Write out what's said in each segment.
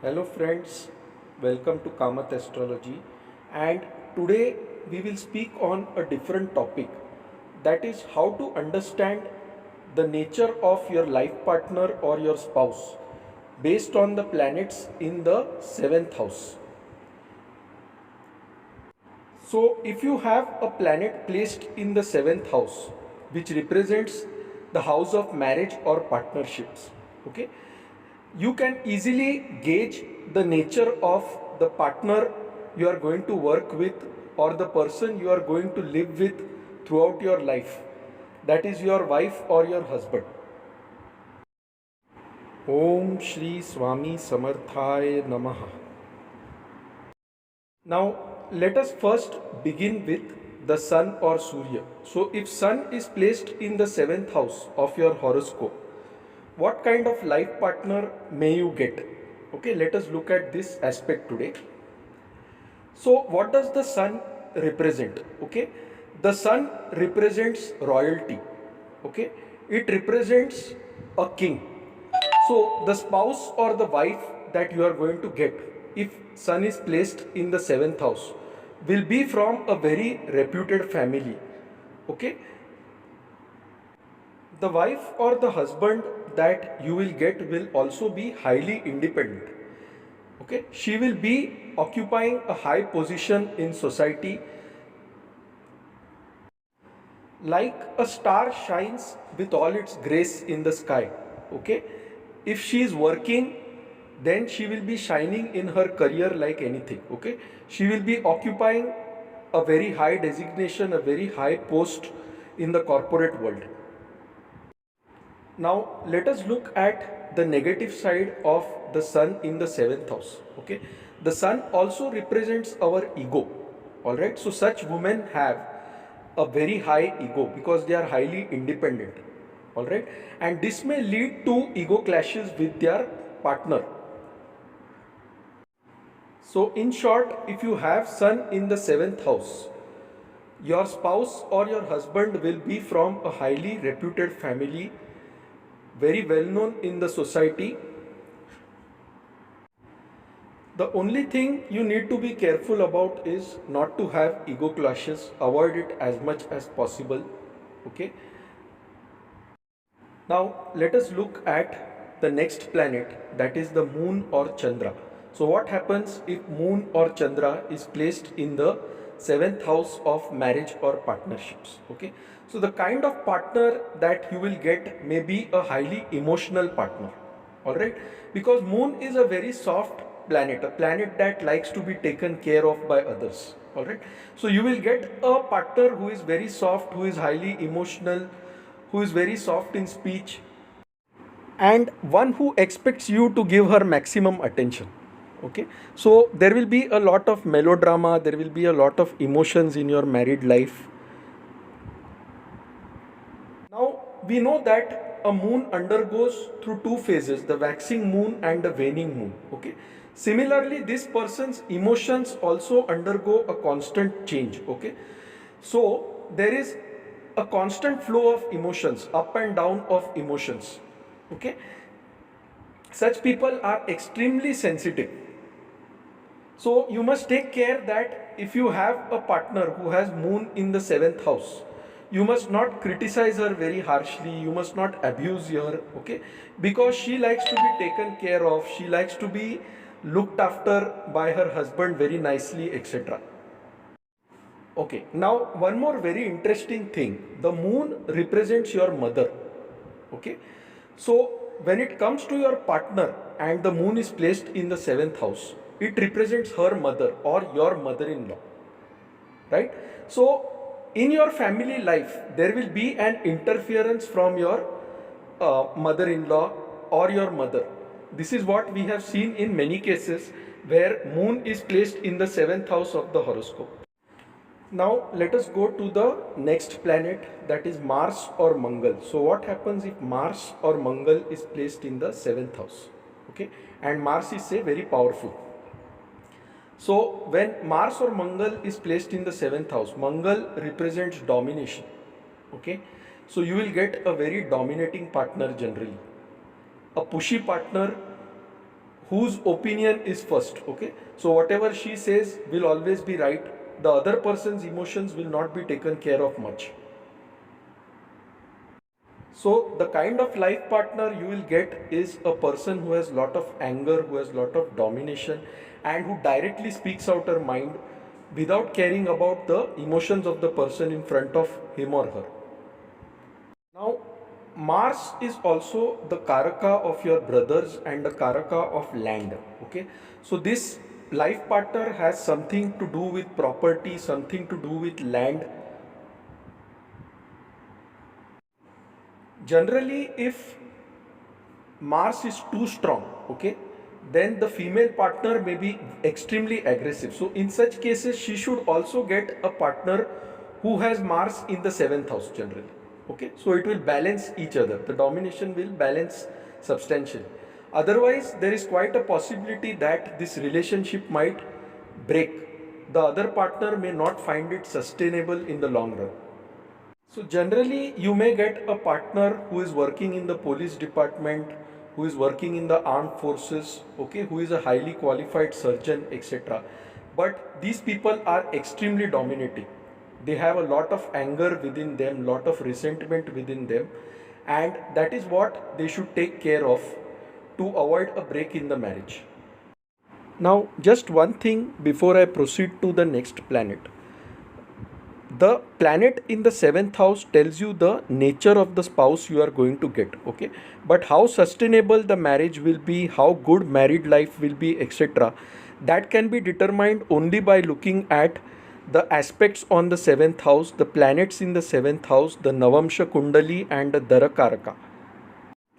Hello friends, welcome to Kamath Astrology, and today we will speak on a different topic, that is how to understand the nature of your life partner or your spouse based on the planets in the 7th house. So if you have a planet placed in the 7th house which represents the house of marriage or partnerships, okay, you can easily gauge the nature of the partner you are going to work with or the person you are going to live with throughout your life, that is your wife or your husband. Om Shri Swami Samarthaya Namaha. Now let us first begin with the sun or Surya. So if sun is placed in the 7th house of your horoscope, what kind of life partner may you get? Okay, let us look at this aspect today. So what does the sun represent? Okay, the sun represents royalty. Okay, it represents a king. So the spouse or the wife that you are going to get, if sun is placed in the 7th house, will be from a very reputed family. Okay, the wife or the husband that you will get will also be highly independent. Okay, she will be occupying a high position in society, like a star shines with all its grace in the sky. Okay, if she is working, then she will be shining in her career like anything. Okay, she will be occupying a very high designation, a very high post in the corporate world. Now let us look at the negative side of the sun in the 7th house. Okay, the sun also represents our ego. All right, so such women have a very high ego because they are highly independent. All right, and this may lead to ego clashes with their partner. So in short, if you have sun in the 7th house, your spouse or your husband will be from a highly reputed family, very well known in the society. The only thing you need to be careful about is not to have ego clashes, avoid it as much as possible. Okay. Now let us look at the next planet, that is the moon or Chandra. So what happens if moon or Chandra is placed in the 7th house of marriage or partnerships? Okay. So the kind of partner that you will get may be a highly emotional partner. All right, because moon is a very soft planet, a planet that likes to be taken care of by others. All right, so you will get a partner who is very soft, who is highly emotional, who is very soft in speech, and one who expects you to give her maximum attention. Okay, so there will be a lot of melodrama, there will be a lot of emotions in your married life. Now we know that a moon undergoes through two phases, the waxing moon and the waning moon. Okay. Similarly, this person's emotions also undergo a constant change. Okay. So there is a constant flow of emotions, up and down of emotions. Okay. Such people are extremely sensitive. So you must take care that if you have a partner who has moon in the 7th house, you must not criticize her very harshly, you must not abuse her, okay? Because she likes to be taken care of, she likes to be looked after by her husband very nicely, etc. Okay, now one more very interesting thing. The moon represents your mother. Okay, so when it comes to your partner and the moon is placed in the 7th house, it represents her mother or your mother in law, right? So in your family life, there will be an interference from your mother in law or your mother. This is what we have seen in many cases where moon is placed in the 7th house of the horoscope. Now let us go to the next planet, that is Mars or Mangal. So what happens if Mars or Mangal is placed in the 7th house? Okay, and Mars is say very powerful. So when Mars or Mangal is placed in the 7th house, Mangal represents domination. Okay, so you will get a very dominating partner generally, a pushy partner whose opinion is first. Okay, so whatever she says will always be right. The other person's emotions will not be taken care of much. So the kind of life partner you will get is a person who has lot of anger, who has lot of domination, and who directly speaks out her mind without caring about the emotions of the person in front of him or her. Now, Mars is also the Karaka of your brothers and the Karaka of land. Okay, so this life partner has something to do with property, something to do with land. Generally, if Mars is too strong, okay, then the female partner may be extremely aggressive. So, in such cases, she should also get a partner who has Mars in the seventh house generally. Okay, so it will balance each other. The domination will balance substantially. Otherwise, there is quite a possibility that this relationship might break. The other partner may not find it sustainable in the long run. So generally, you may get a partner who is working in the police department, who is working in the armed forces, okay, who is a highly qualified surgeon, etc. But these people are extremely dominating. They have a lot of anger within them, lot of resentment within them, and that is what they should take care of to avoid a break in the marriage. Now, just one thing before I proceed to the next planet. The planet in the seventh house tells you the nature of the spouse you are going to get, okay, but how sustainable the marriage will be, how good married life will be, etc., that can be determined only by looking at the aspects on the seventh house, the planets in the seventh house, the Navamsha Kundali and the Darakaraka.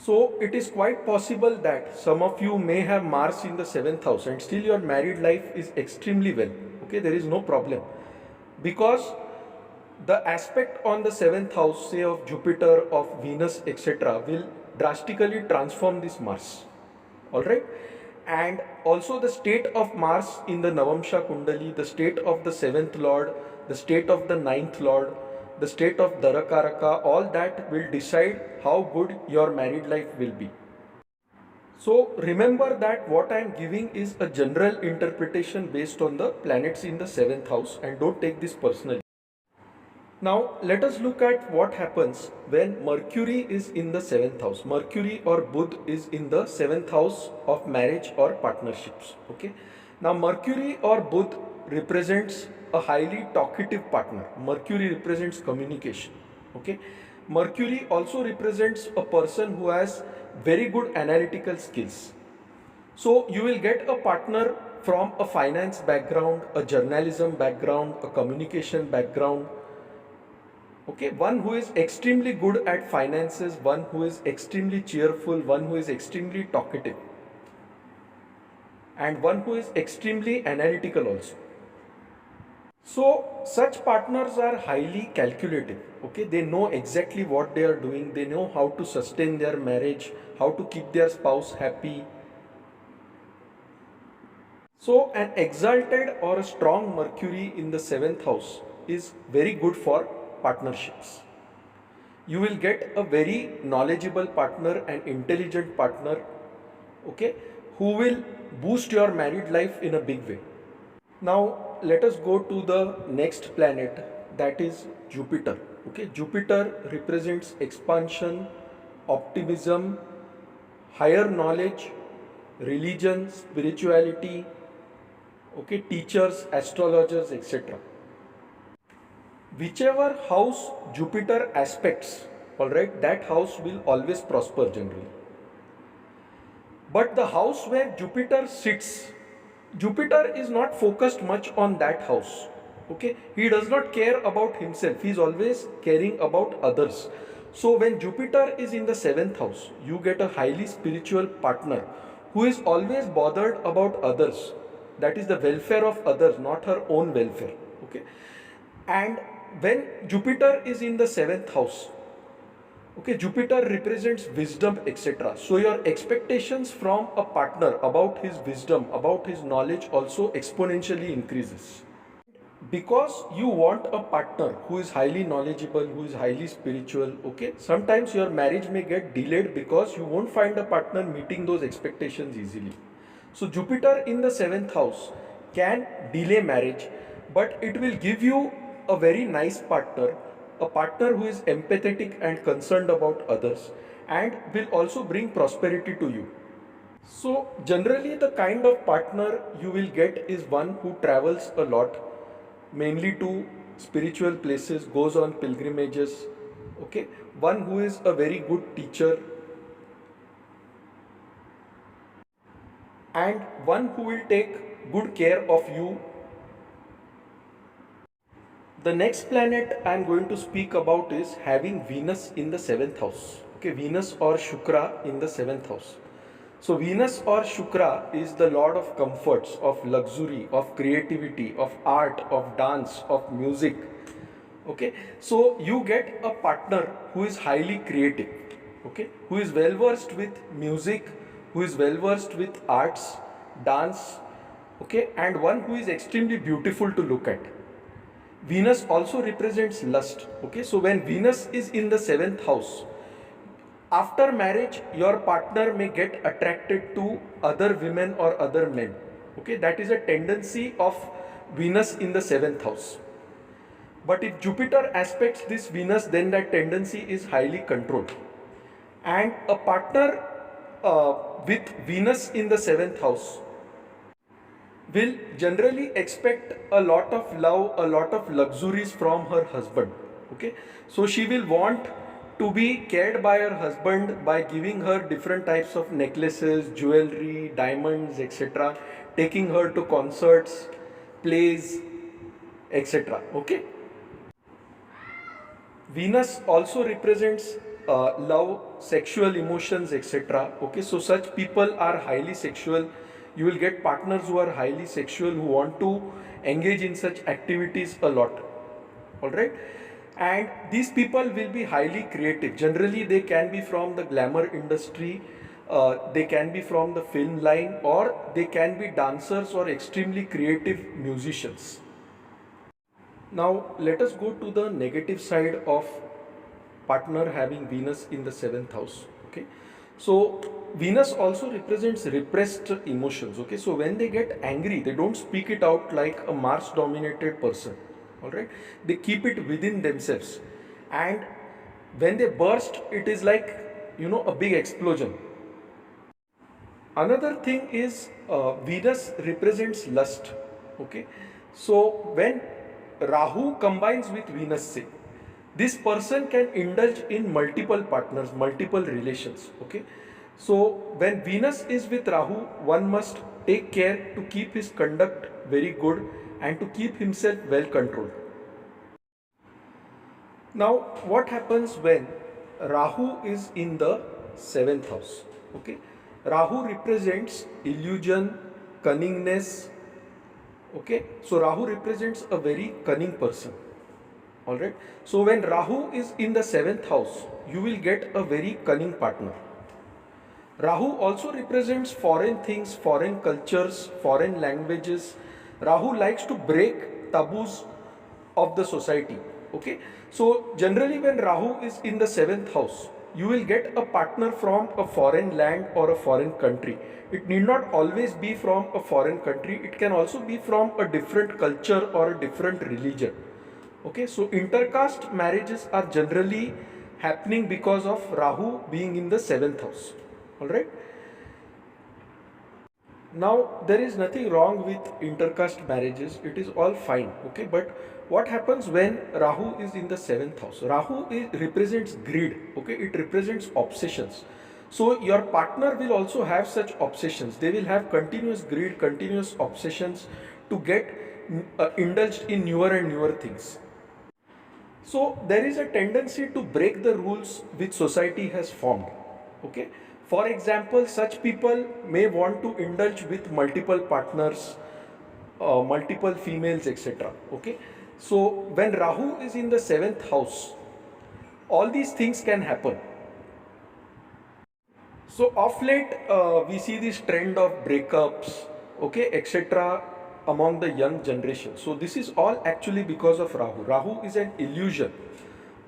So it is quite possible that some of you may have Mars in the seventh house and still your married life is extremely well, okay, there is no problem, because the aspect on the seventh house, say of Jupiter, of Venus, etc., will drastically transform this Mars. Alright? And also the state of Mars in the Navamsha Kundali, the state of the seventh lord, the state of the ninth lord, the state of Darakaraka, all that will decide how good your married life will be. So remember that what I am giving is a general interpretation based on the planets in the seventh house, and don't take this personally. Now let us look at what happens when Mercury is in the seventh house. Mercury or Budh is in the seventh house of marriage or partnerships. Okay. Now Mercury or Budh represents a highly talkative partner. Mercury represents communication. Okay. Mercury also represents a person who has very good analytical skills. So you will get a partner from a finance background, a journalism background, a communication background. Okay, one who is extremely good at finances, one who is extremely cheerful, one who is extremely talkative, and one who is extremely analytical also. So, such partners are highly calculative. Okay, they know exactly what they are doing, they know how to sustain their marriage, how to keep their spouse happy. So, an exalted or a strong Mercury in the seventh house is very good for partnerships. You will get a very knowledgeable partner, an intelligent partner, okay, who will boost your married life in a big way. Now let us go to the next planet, that is Jupiter. Okay, Jupiter represents expansion, optimism, higher knowledge, religion, spirituality, okay, teachers, astrologers, etc. Whichever house Jupiter aspects, alright, that house will always prosper generally. But the house where Jupiter sits, Jupiter is not focused much on that house. Okay, he does not care about himself, he is always caring about others. So when Jupiter is in the seventh house, you get a highly spiritual partner who is always bothered about others. That is the welfare of others, not her own welfare. Okay, and when Jupiter is in the seventh house, okay, Jupiter represents wisdom, etc. So your expectations from a partner about his wisdom, about his knowledge also exponentially increases. Because you want a partner who is highly knowledgeable, who is highly spiritual, okay, sometimes your marriage may get delayed because you won't find a partner meeting those expectations easily. So Jupiter in the seventh house can delay marriage, but it will give you a very nice partner, a partner who is empathetic and concerned about others, and will also bring prosperity to you. So, generally, the kind of partner you will get is one who travels a lot, mainly to spiritual places, goes on pilgrimages, okay? One who is a very good teacher, and one who will take good care of you. The next planet I am going to speak about is having Venus in the seventh house. Okay, Venus or Shukra in the seventh house. So, Venus or Shukra is the lord of comforts, of luxury, of creativity, of art, of dance, of music. Okay, so you get a partner who is highly creative, okay, who is well versed with music, who is well versed with arts, dance, okay, and one who is extremely beautiful to look at. Venus also represents lust. Okay, so when Venus is in the seventh house, after marriage, your partner may get attracted to other women or other men. Okay, that is a tendency of Venus in the seventh house. But if Jupiter aspects this Venus, then that tendency is highly controlled. And a partner with Venus in the seventh house will generally expect a lot of love, a lot of luxuries from her husband. Okay, so she will want to be cared by her husband by giving her different types of necklaces, jewelry, diamonds, etc., taking her to concerts, plays, etc. Okay, Venus also represents love, sexual emotions, etc. Okay, so such people are highly sexual. You will get partners who are highly sexual who want to engage in such activities a lot. All right, and these people will be highly creative. Generally, they can be from the glamour industry, they can be from the film line, or they can be dancers or extremely creative musicians. Now, let us go to the negative side of partner having Venus in the seventh house. Okay, so Venus also represents repressed emotions. Okay, so when they get angry, they don't speak it out like a Mars dominated person. All right, they keep it within themselves, and when they burst, it is like, a big explosion. Another thing is Venus represents lust. Okay, so when Rahu combines with Venus, say, this person can indulge in multiple partners, multiple relations. Okay, so when Venus is with Rahu, one must take care to keep his conduct very good and to keep himself well controlled. Now, what happens when Rahu is in the seventh house? Okay, Rahu represents illusion, cunningness. Okay, so Rahu represents a very cunning person. All right, so when Rahu is in the seventh house, you will get a very cunning partner. Rahu also represents foreign things, foreign cultures, foreign languages. Rahu likes to break taboos of the society. Okay, so generally, when Rahu is in the seventh house, you will get a partner from a foreign land or a foreign country. It need not always be from a foreign country, it can also be from a different culture or a different religion. Okay, so intercaste marriages are generally happening because of Rahu being in the seventh house. All right. Now, there is nothing wrong with intercaste marriages, it is all fine. Okay, but what happens when Rahu is in the seventh house? Represents greed. Okay, it represents obsessions. So, your partner will also have such obsessions. They will have continuous greed, continuous obsessions to get indulged in newer and newer things. So there is a tendency to break the rules which society has formed. Okay. For example, such people may want to indulge with multiple partners, multiple females, etc. Okay. So when Rahu is in the seventh house, all these things can happen. So of late, we see this trend of breakups, okay, etc., among the young generation. So this is all actually because of Rahu. Rahu is an illusion.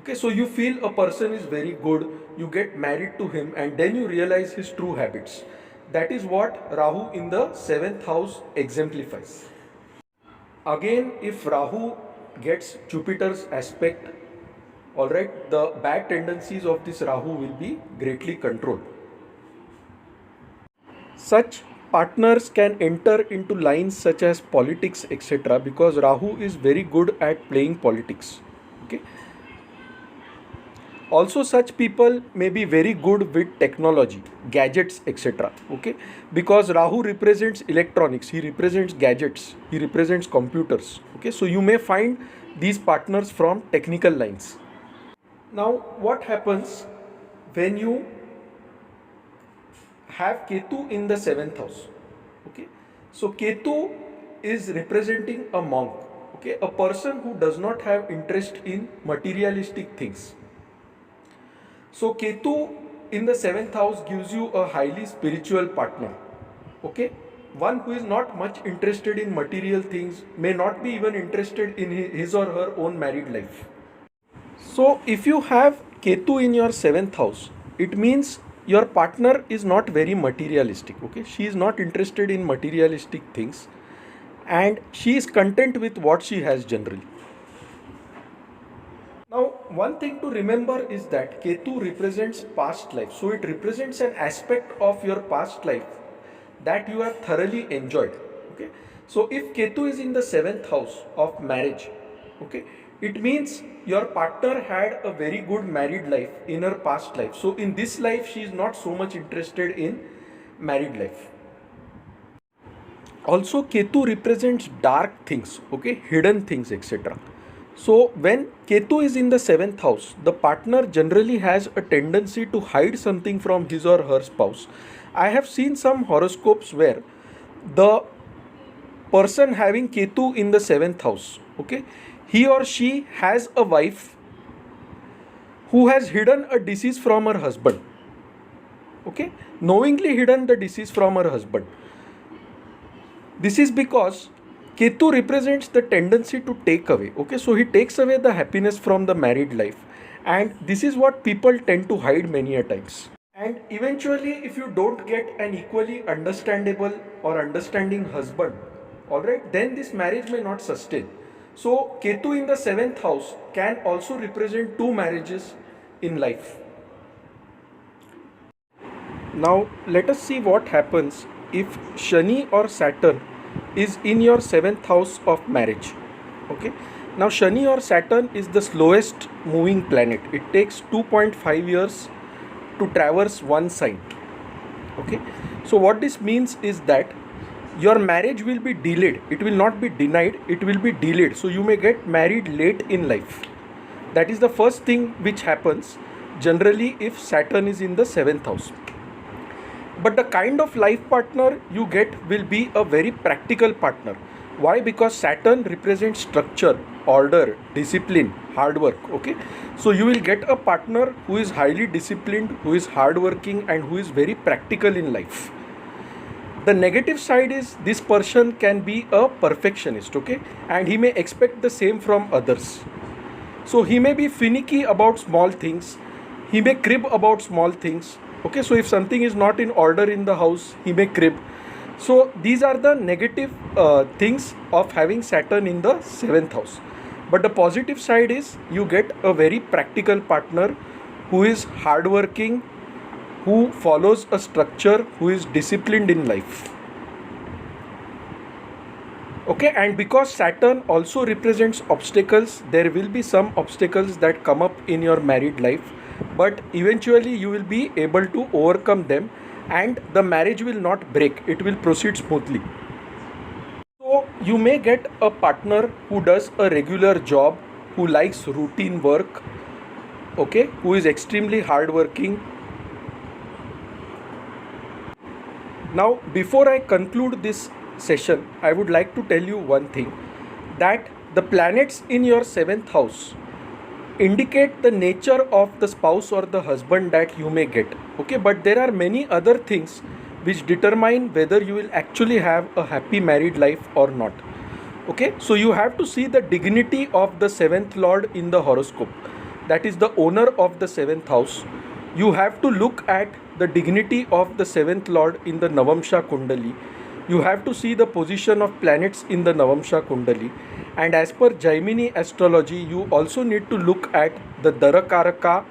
Okay, so you feel a person is very good, you get married to him, and then you realize his true habits. That is what Rahu in the 7th house exemplifies. Again, if Rahu gets Jupiter's aspect, alright, the bad tendencies of this Rahu will be greatly controlled. Such partners can enter into lines such as politics, etc., because Rahu is very good at playing politics. Okay. Also, such people may be very good with technology, gadgets, etc. Okay, because Rahu represents electronics, he represents gadgets, he represents computers. Okay, so you may find these partners from technical lines. Now, what happens when you have Ketu in the 7th house? Okay, so Ketu is representing a monk. Okay, a person who does not have interest in materialistic things. So Ketu in the 7th house gives you a highly spiritual partner. Okay, one who is not much interested in material things, may not be even interested in his or her own married life. So if you have Ketu in your 7th house, it means your partner is not very materialistic. Okay, she is not interested in materialistic things and she is content with what she has generally. Now, one thing to remember is that Ketu represents past life. So it represents an aspect of your past life that you have thoroughly enjoyed. Okay, so if Ketu is in the 7th house of marriage, okay, it means your partner had a very good married life in her past life. So in this life, she is not so much interested in married life. Also, Ketu represents dark things, okay, hidden things, etc. So when Ketu is in the 7th house, the partner generally has a tendency to hide something from his or her spouse. I have seen some horoscopes where the person having Ketu in the 7th house, okay, he or she has a wife who has hidden a disease from her husband. Okay, knowingly hidden the disease from her husband. This is because Ketu represents the tendency to take away. Okay, so he takes away the happiness from the married life, and this is what people tend to hide many a times. And eventually, if you don't get an equally understandable or understanding husband, alright, then this marriage may not sustain. So Ketu in the 7th house can also represent two marriages in life. Now let us see what happens if Shani or Saturn is in your 7th house of marriage. Okay, now Shani or Saturn is the slowest moving planet. It takes 2.5 years to traverse one sign. Okay, so what this means is that your marriage will be delayed. It will not be denied, it will be delayed. So you may get married late in life. That is the first thing which happens generally if Saturn is in the 7th house. But the kind of life partner you get will be a very practical partner. Why? Because Saturn represents structure, order, discipline, hard work. Okay, so you will get a partner who is highly disciplined, who is hardworking, and who is very practical in life. The negative side is this person can be a perfectionist, okay, and he may expect the same from others. So he may be finicky about small things, he may crib about small things. Okay, so if something is not in order in the house, he may crib. So these are the negative things of having Saturn in the 7th house. But the positive side is you get a very practical partner who is hardworking, who follows a structure, who is disciplined in life. Okay, and because Saturn also represents obstacles, there will be some obstacles that come up in your married life, but eventually you will be able to overcome them and the marriage will not break, it will proceed smoothly. So you may get a partner who does a regular job, who likes routine work, okay, who is extremely hardworking. Now, before I conclude this session, I would like to tell you one thing, that the planets in your 7th house indicate the nature of the spouse or the husband that you may get. Okay, but there are many other things which determine whether you will actually have a happy married life or not. Okay, so you have to see the dignity of the 7th lord in the horoscope, that is the owner of the 7th house. You have to look at the dignity of the seventh lord in the Navamsha Kundali, you have to see the position of planets in the Navamsha Kundali. And as per Jaimini astrology, you also need to look at the Darakaraka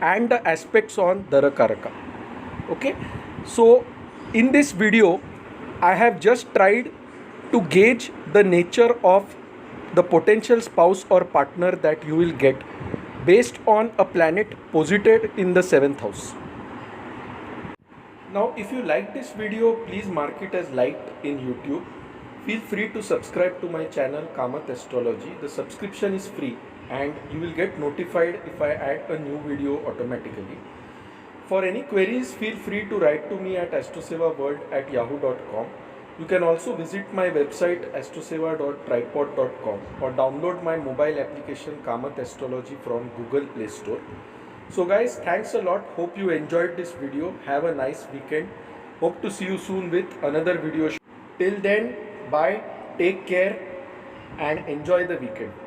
and the aspects on Darakaraka. Okay, so in this video, I have just tried to gauge the nature of the potential spouse or partner that you will get based on a planet posited in the 7th house. Now, if you like this video, please mark it as liked in YouTube. Feel free to subscribe to my channel Kamath Astrology. The subscription is free and you will get notified if I add a new video automatically. For any queries, feel free to write to me at astrosevaworld@yahoo.com. You can also visit my website astroseva.tripod.com or download my mobile application Kamath Astrology from Google Play Store. So guys, thanks a lot. Hope you enjoyed this video. Have a nice weekend. Hope to see you soon with another video. Till then, bye, take care and enjoy the weekend.